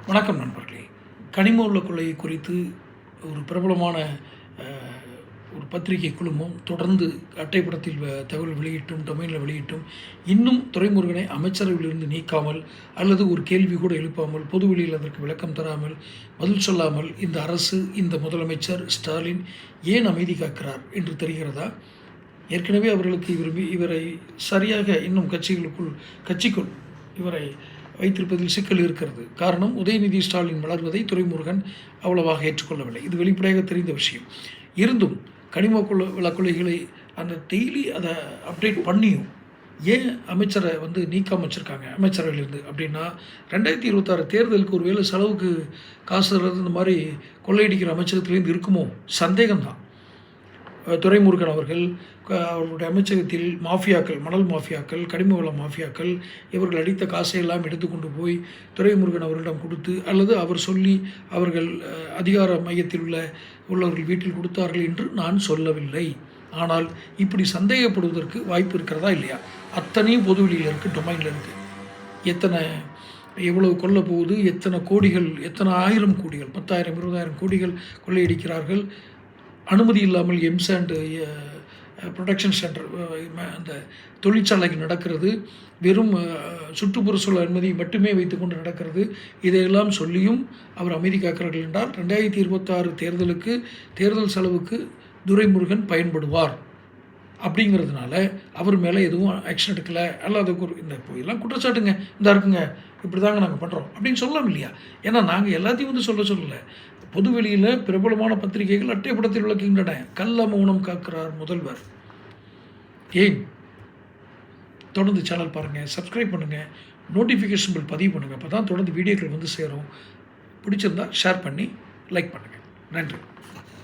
வணக்கம் நண்பர்களே. கனிம வள கொள்ளை குறித்து ஒரு பிரபலமான ஒரு பத்திரிகை குழுமம் தொடர்ந்து அட்டைப்படத்தில் தகவல் வெளியிட்டும் டொமைனில் வெளியிட்டும் இன்னும் துரைமுருகனை அமைச்சரவையிலிருந்து நீக்காமல் அல்லது ஒரு கேள்வி கூட எழுப்பாமல் பொதுவெளியில் அதற்கு விளக்கம் தராமல் பதில் சொல்லாமல் இந்த அரசு இந்த முதலமைச்சர் ஸ்டாலின் ஏன் அமைதி காக்கிறார் என்று தெரிகிறதா? ஏற்கனவே அவர்களுக்கு இவரை சரியாக இன்னும் கட்சிக்குள் இவரை வைத்திருப்பதில் சிக்கல் இருக்கிறது. காரணம், உதயநிதி ஸ்டாலின் வளர்வதை துரைமுருகன் அவ்வளவாக ஏற்றுக்கொள்ளவில்லை. இது வெளிப்படையாக தெரிந்த விஷயம். இருந்தும் கனிம வள கொள்ளைகளை அந்த டெய்லி அதை அப்டேட் பண்ணியும் ஏன் அமைச்சரை நீக்காம வச்சுருக்காங்க அமைச்சரவையிலேருந்து அப்படின்னா, 2026 தேர்தலுக்கு ஒருவேளை செலவுக்கு காசு தர்றது இந்த மாதிரி கொள்ளையடிக்கிற அமைச்சகத்திலேருந்து இருக்குமோ சந்தேகம்தான். துரைமுருகன் அவர்களுடைய அமைச்சகத்தில் மாஃபியாக்கள், மணல் மாஃபியாக்கள், கனிம வள மாஃபியாக்கள் இவர்கள் அடித்த காசையெல்லாம் எடுத்துக்கொண்டு போய் துரைமுருகன் அவர்களிடம் கொடுத்து அல்லது அவர் சொல்லி அவர்கள் அதிகார மையத்தில் உள்ளவர்கள் வீட்டில் கொடுத்தார்கள் என்று நான் சொல்லவில்லை. ஆனால் இப்படி சந்தேகப்படுவதற்கு வாய்ப்பு இருக்கிறதா இல்லையா? அத்தனையும் பொதுவெளியில் இருக்குது, டொமைனில் இருக்குது. எவ்வளவு கொல்ல போகுது, எத்தனை கோடிகள், எத்தனை ஆயிரம் கோடிகள், 10,000 20,000 கோடிகள் கொள்ளையடிக்கிறார்கள். அனுமதி இல்லாமல் எம்சாண்ட் ப்ரொடக்ஷன் சென்டர் அந்த தொழிற்சாலைகள் நடக்கிறது. வெறும் சுற்றுப்புற சூழல் அனுமதி மட்டுமே வைத்துக்கொண்டு நடக்கிறது. இதையெல்லாம் சொல்லியும் அவர் அமைதி காக்கிறார்கள் என்றால் 2026 தேர்தலுக்கு தேர்தல் செலவுக்கு துரைமுருகன் பயன்படுவார் அப்படிங்கிறதுனால அவர் மேலே எதுவும் ஆக்ஷன் எடுக்கலை. அதுக்கு இந்த இதெல்லாம் குற்றச்சாட்டுங்க இந்த இருக்குங்க, இப்படி தாங்க நாங்கள் பண்ணுறோம் அப்படின்னு சொல்லலாம் இல்லையா? ஏன்னா நாங்கள் எல்லாத்தையும் சொல்லலை. பொதுவெளியில் பிரபலமான பத்திரிகைகள் அட்டைப்படத்தில் விளக்குகின்றன. கள்ள மௌனம் காக்கிறார் முதல்வர். ஏன்? தொடர்ந்து சேனல் பாருங்கள், சப்ஸ்கிரைப் பண்ணுங்கள், நோட்டிஃபிகேஷன் பில் பதிவு பண்ணுங்கள். அப்போ தான் தொடர்ந்து வீடியோக்கள் சேரும். பிடிச்சிருந்தால் ஷேர் பண்ணி லைக் பண்ணுங்கள். நன்றி.